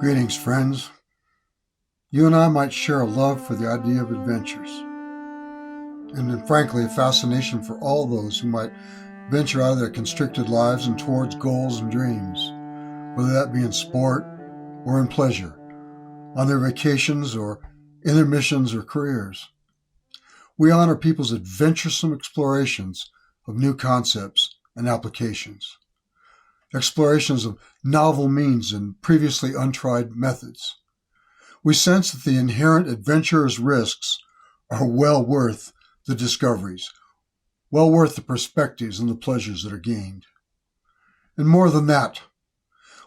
Greetings, friends. You and I might share a love for the idea of adventures, and frankly, a fascination for all those who might venture out of their constricted lives and towards goals and dreams, whether that be in sport or in pleasure, on their vacations or in their missions or careers. We honor people's adventuresome explorations of new concepts and applications, explorations of novel means and previously untried methods. We sense that the inherent adventurer's risks are well worth the discoveries, well worth the perspectives and the pleasures that are gained. And more than that,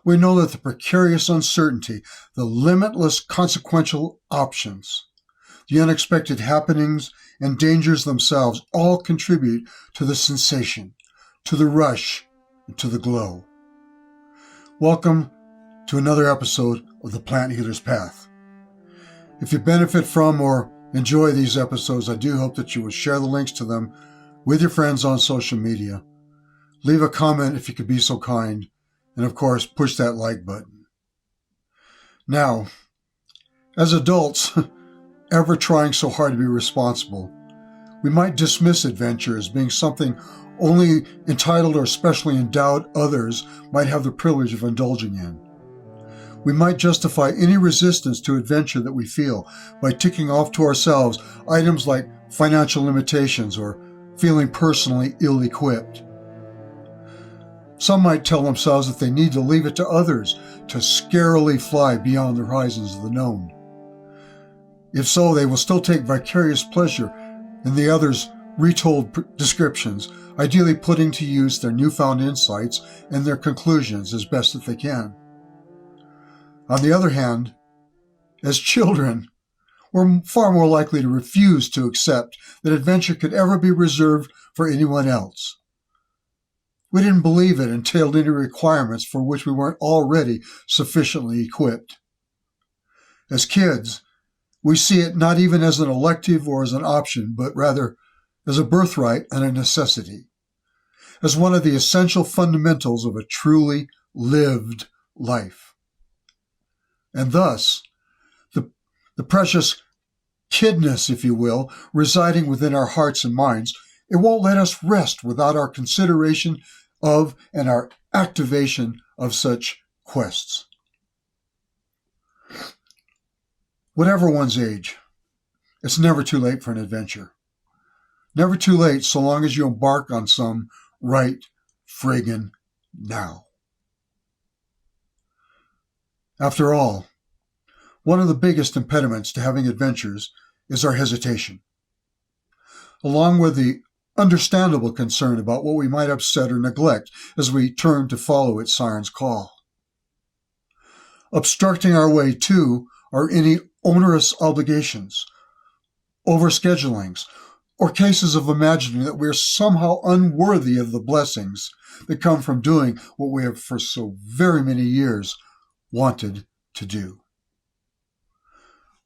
we know that the precarious uncertainty, the limitless consequential options, the unexpected happenings and dangers themselves all contribute to the sensation, to the rush, and to the glow. Welcome to another episode of The Plant Healer's Path. If you benefit from or enjoy these episodes, I do hope that you will share the links to them with your friends on social media. Leave a comment if you could be so kind, and of course, push that like button. Now, as adults, ever trying so hard to be responsible, we might dismiss adventure as being something only entitled or specially endowed others might have the privilege of indulging in. We might justify any resistance to adventure that we feel by ticking off to ourselves items like financial limitations or feeling personally ill-equipped. Some might tell themselves that they need to leave it to others to scarily fly beyond the horizons of the known. If so, they will still take vicarious pleasure in the others' retold descriptions, ideally putting to use their newfound insights and their conclusions as best that they can. On the other hand, as children, we're far more likely to refuse to accept that adventure could ever be reserved for anyone else. We didn't believe it entailed any requirements for which we weren't already sufficiently equipped. As kids, we see it not even as an elective or as an option, but rather as a birthright and a necessity, as one of the essential fundamentals of a truly lived life. And thus, the precious kidness, if you will, residing within our hearts and minds, it won't let us rest without our consideration of and our activation of such quests. Whatever one's age, it's never too late for an adventure. Never too late so long as you embark on some right friggin' now. After all, one of the biggest impediments to having adventures is our hesitation, along with the understandable concern about what we might upset or neglect as we turn to follow its siren's call. Obstructing our way to are any onerous obligations, overschedulings, or cases of imagining that we're somehow unworthy of the blessings that come from doing what we have for so very many years wanted to do.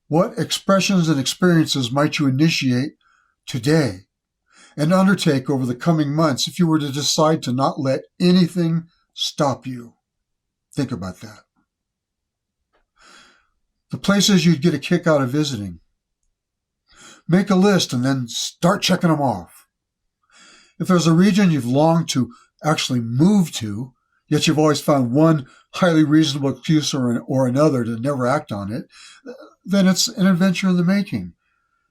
What expressions and experiences might you initiate today and undertake over the coming months if you were to decide to not let anything stop you? Think about that. The places you'd get a kick out of visiting. Make a list and then start checking them off. If there's a region you've longed to actually move to, yet you've always found one highly reasonable excuse or another to never act on it, then it's an adventure in the making.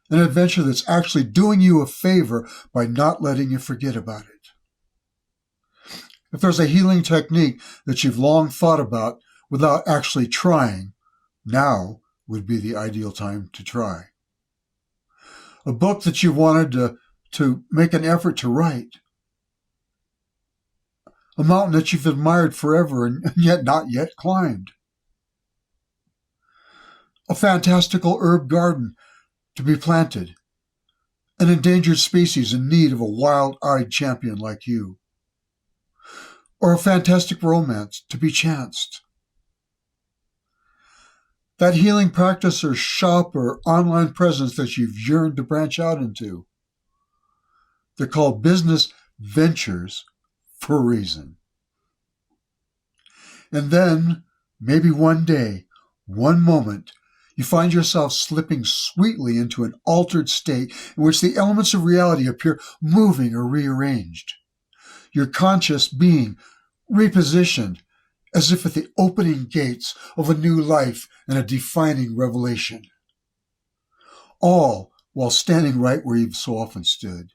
An adventure that's actually doing you a favor by not letting you forget about it. If there's a healing technique that you've long thought about without actually trying, now would be the ideal time to try. A book that you've wanted to make an effort to write. A mountain that you've admired forever and yet not yet climbed. A fantastical herb garden to be planted. An endangered species in need of a wild-eyed champion like you. Or a fantastic romance to be chanced. That healing practice or shop or online presence that you've yearned to branch out into. They're called business ventures for a reason. And then, maybe one day, One moment, you find yourself slipping sweetly into an altered state in which the elements of reality appear moving or rearranged. Your conscious being repositioned as if at the opening gates of a new life and a defining revelation. All while standing right where you've so often stood,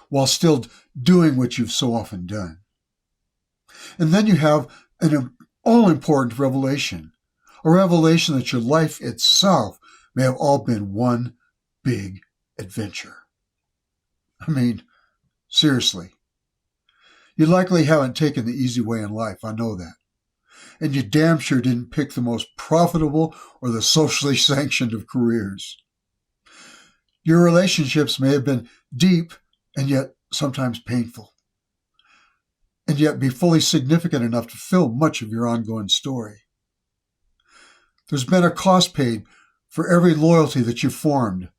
while still doing what you've so often done. And then you have an all-important revelation, a revelation that your life itself may have all been one big adventure. I mean, seriously. You likely haven't taken the easy way in life, I know that. And you damn sure didn't pick the most profitable or the socially sanctioned of careers. Your relationships may have been deep and yet sometimes painful, and yet be fully significant enough to fill much of your ongoing story. There's been a cost paid for every loyalty that you formed,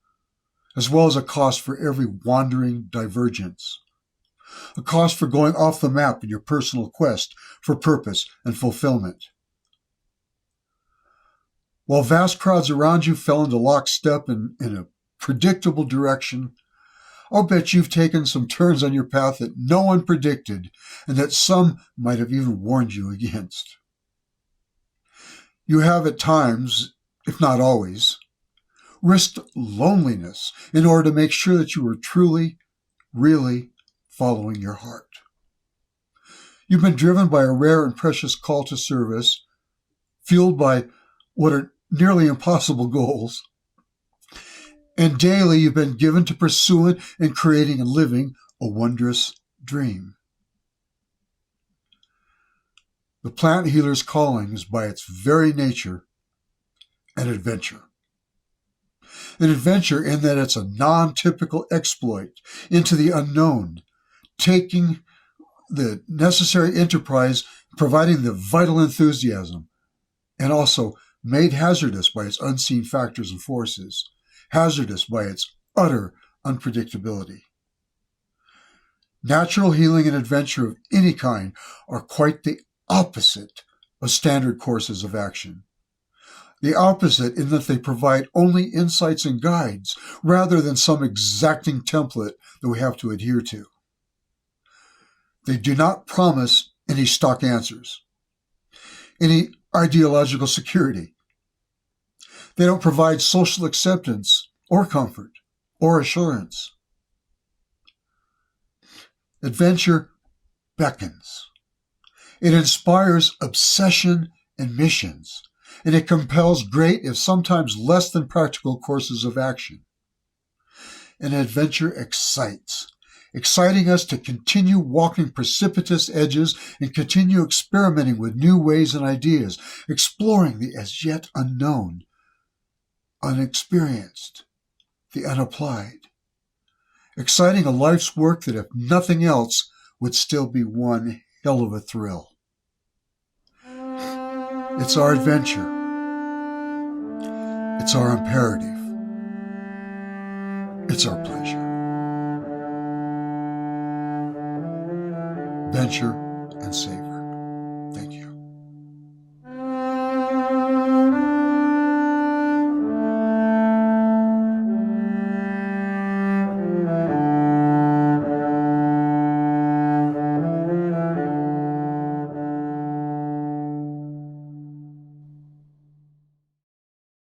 as well as a cost for every wandering divergence. A cost for going off the map in your personal quest for purpose and fulfillment. While vast crowds around you fell into lockstep in a predictable direction, I'll bet you've taken some turns on your path that no one predicted and that some might have even warned you against. You have at times, if not always, risked loneliness in order to make sure that you were truly, really following your heart. You've been driven by a rare and precious call to service, fueled by what are nearly impossible goals. And daily you've been given to pursuing and creating and living a wondrous dream. The plant healer's calling is by its very nature an adventure. An adventure in that it's a non-typical exploit into the unknown, taking the necessary enterprise, providing the vital enthusiasm, and also made hazardous by its unseen factors and forces, hazardous by its utter unpredictability. Natural healing and adventure of any kind are quite the opposite of standard courses of action. The opposite in that they provide only insights and guides rather than some exacting template that we have to adhere to. They do not promise any stock answers, any ideological security. They don't provide social acceptance or comfort or assurance. Adventure beckons. It inspires obsession and missions, and it compels great, if sometimes less than practical courses of action. An adventure excites, exciting us to continue walking precipitous edges and continue experimenting with new ways and ideas, exploring the as yet unknown, unexperienced, the unapplied. Exciting a life's work that, if nothing else, would still be one hell of a thrill. It's our adventure. It's our imperative. It's our pleasure. Venture and savor.